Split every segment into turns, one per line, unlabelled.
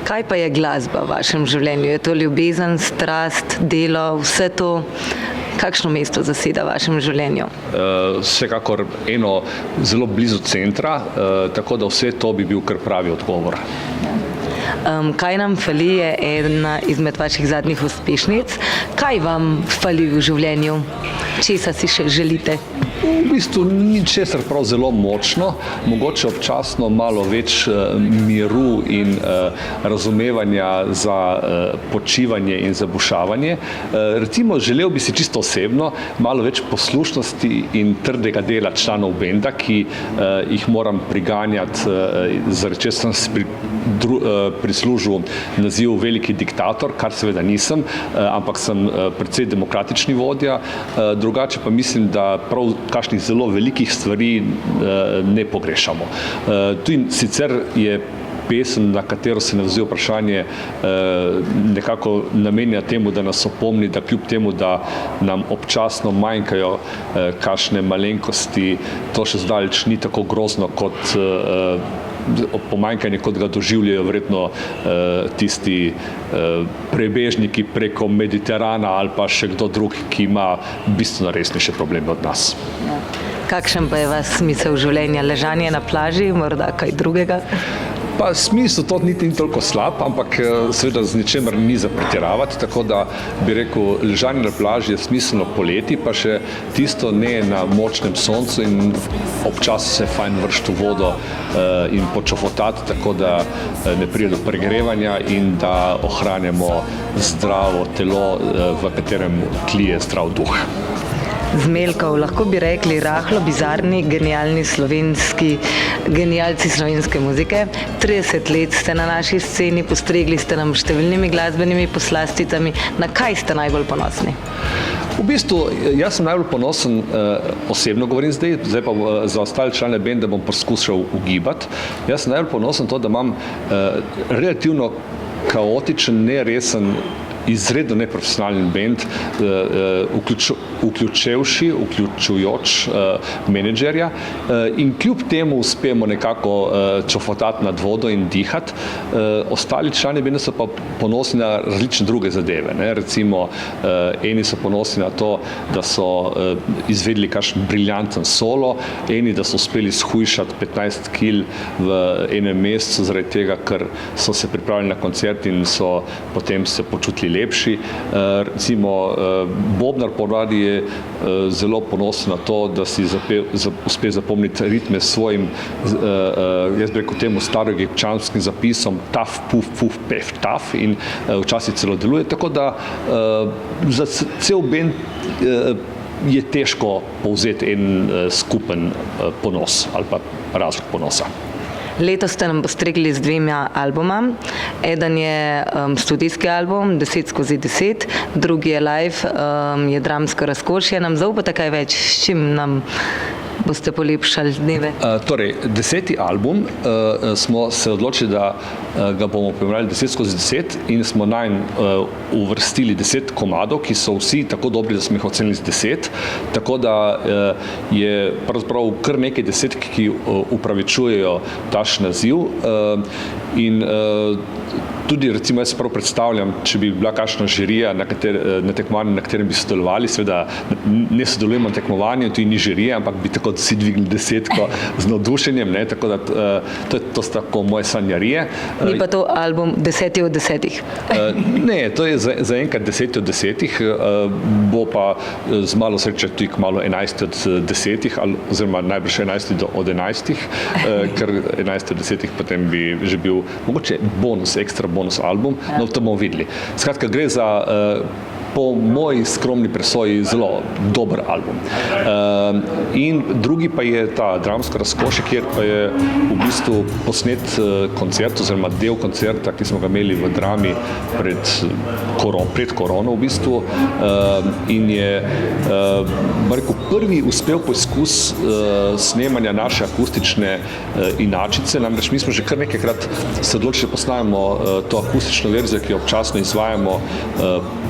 Kaj pa je glasba v vašem življenju? Je to ljubezen, strast, delo, vse to? Kakšno mesto zaseda v vašem življenju?
Vsekakor eno zelo blizu centra, tako da vse to bi bil kar pravi odgovor.
Kaj nam fali je ena izmed vaših zadnjih uspešnic? Kaj vam fali v življenju? Česa si še želite?
V bistvu ni česar prav zelo močno, mogoče občasno malo več miru in razumevanja za počivanje in zabušavanje. Recimo, želel bi si čisto osebno malo več poslušnosti in trdega dela članov benda, ki jih moram priganjati, zaradi česar sem si prislužil naziv veliki diktator, kar seveda nisem, ampak sem precej demokratični vodja. Drugače pa mislim, da prav kakšnih zelo velikih stvari ne pogrešamo. Tudi sicer je pesem, na katero se navzi vprašanje, nekako namenja temu, da nas opomni, da kljub temu, da nam občasno manjkajo kakšne malenkosti, to še zdaleč ni tako grozno kot pomanjkanje, kot ga doživljajo verjetno tisti prebežniki preko Mediterana ali pa še kdo drug, ki ima bistveno resnejše probleme od nas.
Kakšen pa je vaš smisel življenja? Ležanje na plaži, morda kaj drugega?
Pa smisel to niti ni toliko slab, ampak seveda z ničemer ni za pretiravati, tako da bi rekel, ležanje na plaži je smiselno poleti, pa še tisto ne na močnem soncu in občasno se fajn vršiti v vodo in počofotati, tako da ne pride do pregrevanja in da ohranjamo zdravo telo, v katerem tlije zdrav duh.
Zmeljkov, lahko bi rekli rahlo bizarni, genialni genialci slovenske muzike. 30 let ste na naši sceni, postregli ste nam številnimi glasbenimi poslasticami. Na kaj ste najbolj ponosni?
V bistvu, jaz sem najbolj ponosen, osebno govorim zdaj pa za ostale člane benda bom poskušal ugibati. Jaz sem najbolj ponosen to, da imam relativno kaotičen, neresen, izredno neprofesionalen bend, vključujoč menedžerja in kljub temu uspemo nekako čofotati nad vodo in dihati. Ostali člani benda so pa ponosni na različne druge zadeve. Recimo, eni so ponosni na to, da so izvedli kakšen briljanten solo, eni, da so uspeli shujšati 15 kil v enem mesecu zaradi tega, ker so se pripravili na koncert in so potem se počutili lepši. Recimo, bobnar ponavadi je zelo ponosen na to, da si uspe zapomniti ritme s svojim, jaz bi rekel temu staroegipčanskim zapisom taf, puf, puf, pef, taf in včasih celo deluje, tako da za cel bend je težko povzeti en skupen ponos ali pa razlog ponosa.
Letos ste nam postregli z 2 albumoma. Eden je studijski album 10x10, drugi je live, je dramsko razkošje. Nam zaupate kaj več, s čim nam boste polepšali dneve?
Torej, 10. album smo se odločili, da ga bomo poimenovali 10x10 in smo nanj uvrstili 10 komadov, ki so vsi tako dobri, da smo jih ocenili z 10, tako da je pravzaprav kar nekaj desetk, ki upravičujejo taš naziv in tudi recimo jaz prav predstavljam, če bi bila kakšna žirija na tekmovanju, na katerem bi sodelovali, seveda ne sodelujemo na tekmovanju, tudi ni žirije, ampak bi tako vsi dvignili 10 z navdušenjem, tako da to so tako moje sanjarije.
Ni pa to album 10 od 10?
Ne, to je zaenkrat 10 od 10, bo pa z malo sreče tudi kmalu 11 od 10, oziroma najbrž 11 od 11, ker 11 od 10 potem bi že bil mogoče ekstra bonus album, no to bomo videli. Skratka, gre za po moji skromni presoji zelo dober album. In drugi pa je ta dramsko razkošje, kjer pa je v bistvu posnet koncert oziroma del koncerta, ki smo ga imeli v Drami pred korono v bistvu in je rekel, prvi uspel poskus snemanja naše akustične inačice. Namreč mi smo že kar nekajkrat se odločili, da posnamemo to akustično verzijo, ki jo občasno izvajamo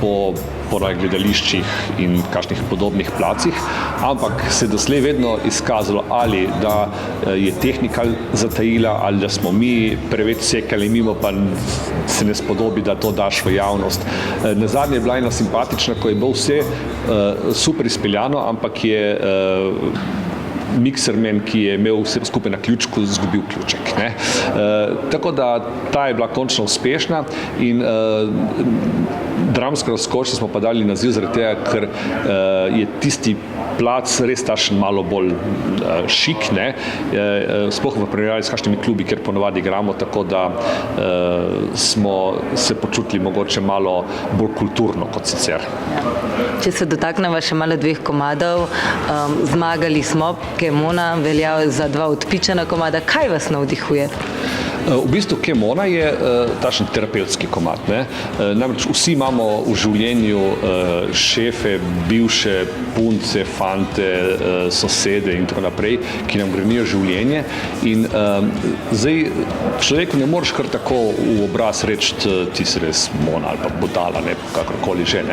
po po gledališčih in kakšnih podobnih placih, ampak se doslej vedno izkazalo, ali da je tehnika zatajila, ali da smo mi preveč sekali mimo, pa se ne spodobi, da to daš v javnost. Nazadnje je bila ena simpatična, ko je bilo vse super izpeljano, ampak je miksermen, ki je imel vse skupaj na ključku, izgubil ključek. Tako da ta je bila končno uspešna in dramsko razkošje smo pa dali naziv zaradi tega, ker je tisti plac res takšen malo bolj šik, sploh v primerjavi s kakšnimi klubi, kjer ponovadi igramo, tako da smo se počutili mogoče malo bolj kulturno kot sicer.
Če se dotaknemo še malo dveh komadov, zmagali smo, Kemona velja za dva odpičena komada. Kaj vas navdihuje?
V bistvu Kemona je takšen terapevtski komad. Namreč vsi imamo v življenju šefe, bivše punce, fante, sosede in tako naprej, ki nam grenijo življenje. In zdaj človeku ne moreš kar tako v obraz reči, ti si res mona ali pa budala, kakorkoli že.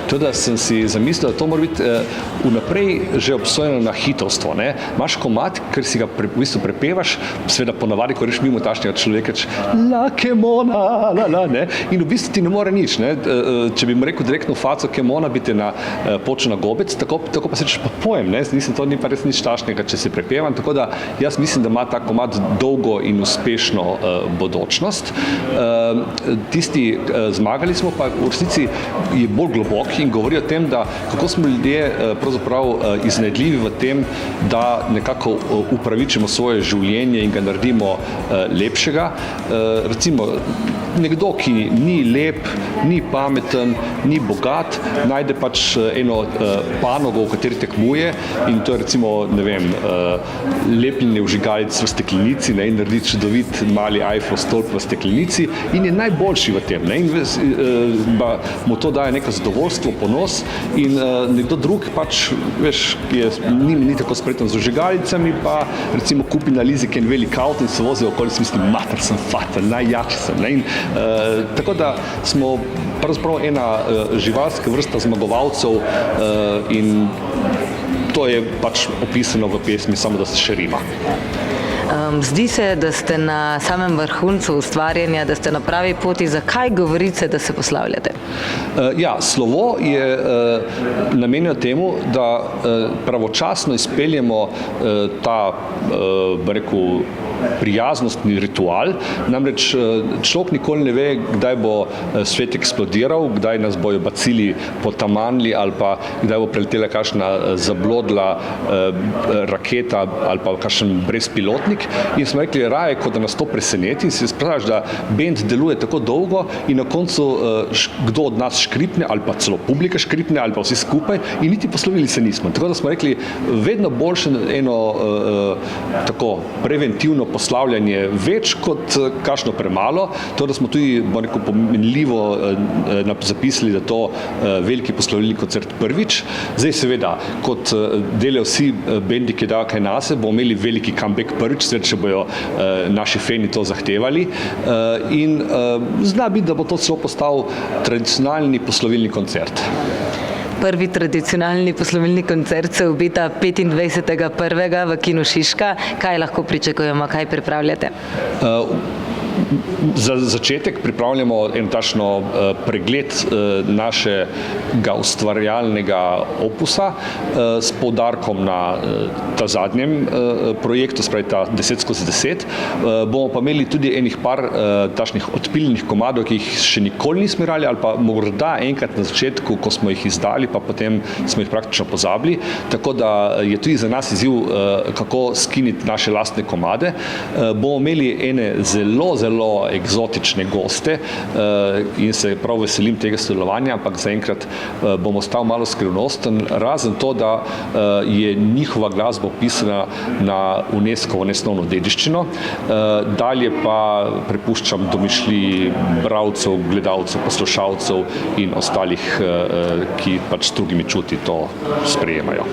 Teda sem si zamislil, da to mora biti vnaprej že obsojeno na hitovstvo. Imaš komad, ker si ga v bistvu prepevaš, seveda ponavadi, ko reš mimo takšnega človeka, la Kemona, in v bistvu ti ne more nič. Če bi mu rekel direktno v faco Kemona, bi te počel na gobec, tako pa se rečeš, pa pojem, to ni pa res nič takšnega, če se prepevam, tako da jaz mislim, da ima ta komad dolgo in uspešno bodočnost. Tisti zmagali smo, pa v resnici je bolj globok in govori o tem, da kako smo ljudje pravzaprav iznajdljivi v tem, da nekako upravičimo svoje življenje in ga naredimo lepšega. Recimo, nekdo, ki ni lep, ni pameten, ni bogat, najde pač eno panogo, v kateri tekmuje, in to je recimo, lepljenje vžigalic v steklenici, in naredi čudovit mali Eiffel stolp v steklenici in je najboljši v tem. In mu to daje neko zadovoljstvo, ponos, in nekdo drug pač, ni tako spreten z vžigalicami, pa recimo kupi na lizike en velik avto in se vozi okoli, si misli, mater sem fata, najjači sem. Tako da smo pravzaprav ena živalska vrsta zmagovalcev in to je pač opisano v pesmi, samo da se še rima.
Zdi se, da ste na samem vrhuncu ustvarjanja, da ste na pravi poti. Zakaj govorice, da se poslavljate?
Ja, slovo je namenjeno temu, da pravočasno izpeljemo ta, prijaznostni ritual. Namreč človek nikoli ne ve, kdaj bo svet eksplodiral, kdaj nas bojo bacili potamanili ali pa kdaj bo preletela kakšna zablodla raketa ali pa kakšen brezpilotnik. In smo rekli, raje, kot da nas to preseneti, in si sprašaš, da bend deluje tako dolgo in na koncu kdo od nas škripne ali pa celo publika škripne ali pa vsi skupaj in niti poslovili se nismo. Tako da smo rekli, vedno boljše eno tako preventivno poslavljanje več kot kakšno premalo. To, da smo tudi pomenljivo zapisali, da to veliki poslovilni koncert prvič. Zdaj seveda, kot delajo vsi bendi, ki dajo kaj nase, bomo imeli veliki comeback prvič, če bojo naši fani to zahtevali. In zna biti, da bo to celo postal tradicionalni poslovilni koncert.
Prvi tradicionalni poslovilni koncert se obeta 25.1. v Kinu Šiška. Kaj lahko pričakujemo, kaj pripravljate?
Za začetek pripravljamo en takšno pregled našega ustvarjalnega opusa s poudarkom na ta zadnjem projektu, spravi ta 10/10. Bomo pa imeli tudi enih par takšnih odpiljenih komadov, ki jih še nikoli nismo igrali ali pa morda enkrat na začetku, ko smo jih izdali, pa potem smo jih praktično pozabili. Tako da je tudi za nas izziv, kako skiniti naše lastne komade. Bomo imeli ene zelo eksotične goste in se prav veselim tega sodelovanja, ampak zaenkrat bom ostal malo skrivnosten, razen to, da je njihova glasba opisana na UNESCO-ovo nesnovno dediščino. Dalje pa prepuščam domišljiji bralcev, gledalcev, poslušalcev in ostalih, ki pač s drugimi čuti to sprejemajo.